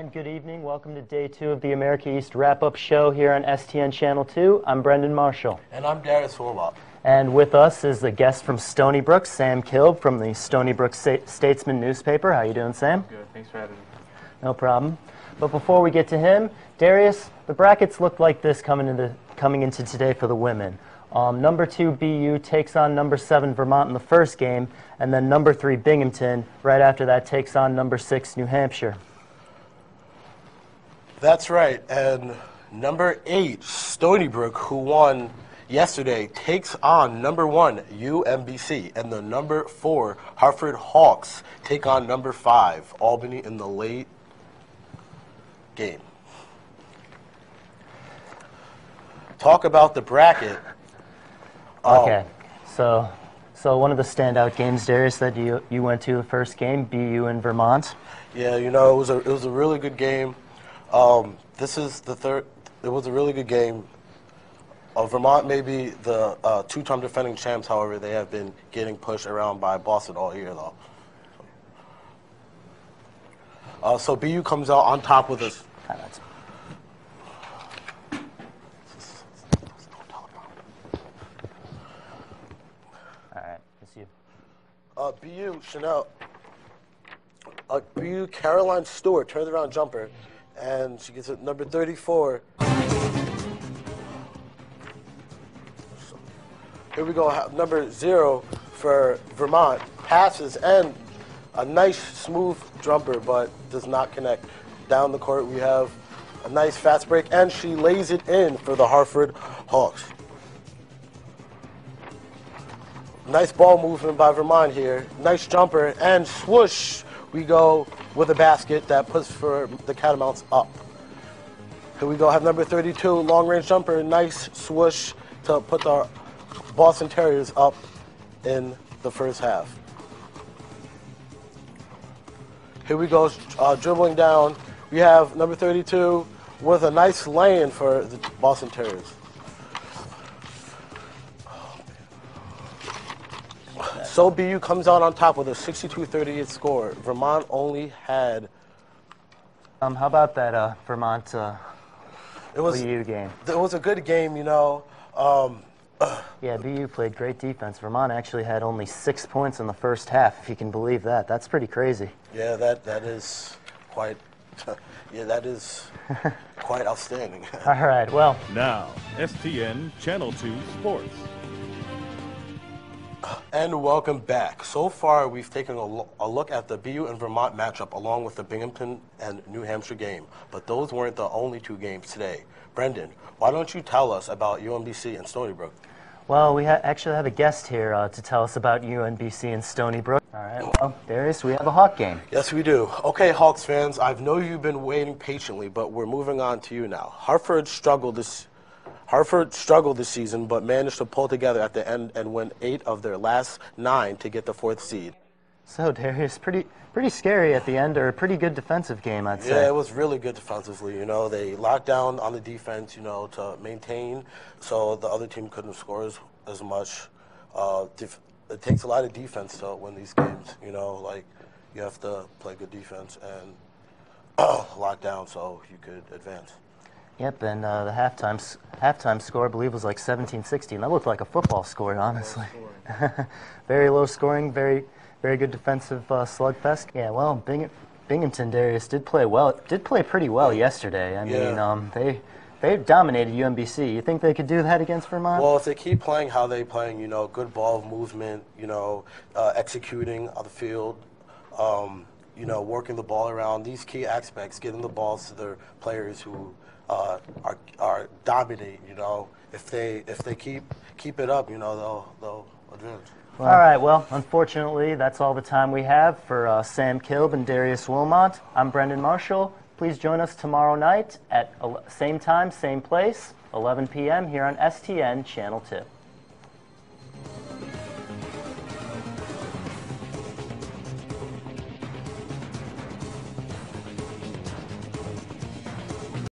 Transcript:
and good evening. Welcome to day 2 of the America East wrap-up show here on STN Channel 2. I'm Brendan Marshall. And I'm Darius Wilmot. And with us is a guest from Stony Brook, Sam Kilb from the Stony Brook Statesman newspaper. How you doing, Sam? Good. Thanks for having me. No problem. But before we get to him, Darius, the brackets look like this coming into today for the women. Number 2 BU takes on number 7 Vermont in the first game, and then number 3 Binghamton right after that takes on number 6 New Hampshire. That's right. And number 8 Stony Brook, who won yesterday, takes on number 1 UMBC, and the number 4 Hartford Hawks take on number 5 Albany in the late game. Talk about the bracket. Okay, so one of the standout games, Darius, that you went to the first game, BU in Vermont. Yeah, you know, it was a really good game. This is the third. It was a really good game. Vermont may be the two-time defending champs. However, they have been getting pushed around by Boston all year, though. So BU comes out on top with us. BU Chanel. BU Caroline Stewart turns around jumper, and she gets it number 34. Here we go. Number 0 for Vermont passes and a nice smooth jumper, but does not connect. Down the court we have a nice fast break, and she lays it in for the Hartford Hawks. Nice ball movement by Vermont here. Nice jumper, and swoosh, we go with a basket that puts for the Catamounts up. Here we go, have number 32, long-range jumper, nice swoosh to put the Boston Terriers up in the first half. Here we go, dribbling down. We have number 32 with a nice lay-in for the Boston Terriers. So BU comes out on top with a 62-38 score. Vermont only had... How about that Vermont BU game? It was a good game, you know. Yeah, BU played great defense. Vermont actually had only 6 points in the first half, if you can believe that. That's pretty crazy. Yeah, that is quite... Yeah, that is quite outstanding. All right, well... Now, STN Channel 2 Sports. And welcome back. So far, we've taken a look at the BU and Vermont matchup along with the Binghamton and New Hampshire game. But those weren't the only 2 games today. Brendan, why don't you tell us about UMBC and Stony Brook? Well, we actually have a guest here to tell us about UMBC and Stony Brook. All right, well, Darius, we have a Hawk game. Yes, we do. Okay, Hawks fans, I know you've been waiting patiently, but we're moving on to you now. Hartford struggled this season, but managed to pull together at the end and win 8 of their last 9 to get the 4th seed. So, Darius, pretty scary at the end, or a pretty good defensive game, I'd say. Yeah, it was really good defensively. You know, they locked down on the defense, you know, to maintain, so the other team couldn't score as much. It takes a lot of defense to win these games. You know, like you have to play good defense and lock down so you could advance. Yep, and the halftime score, I believe, was like 17-16. That looked like a football score, honestly. Very low scoring, very good defensive slugfest. Yeah, well, Binghamton, Darius, did play pretty well yesterday. I mean, they dominated UMBC. You think they could do that against Vermont? Well, if they keep playing how they're playing, you know, good ball movement, you know, executing on the field, you know, working the ball around, these key aspects, getting the balls to their players who are dominating, you know. If they keep it up, you know, they'll advance. All right, well, unfortunately, that's all the time we have for Sam Kilb and Darius Wilmot. I'm Brendan Marshall. Please join us tomorrow night at same time, same place, 11 p.m. here on STN Channel 2.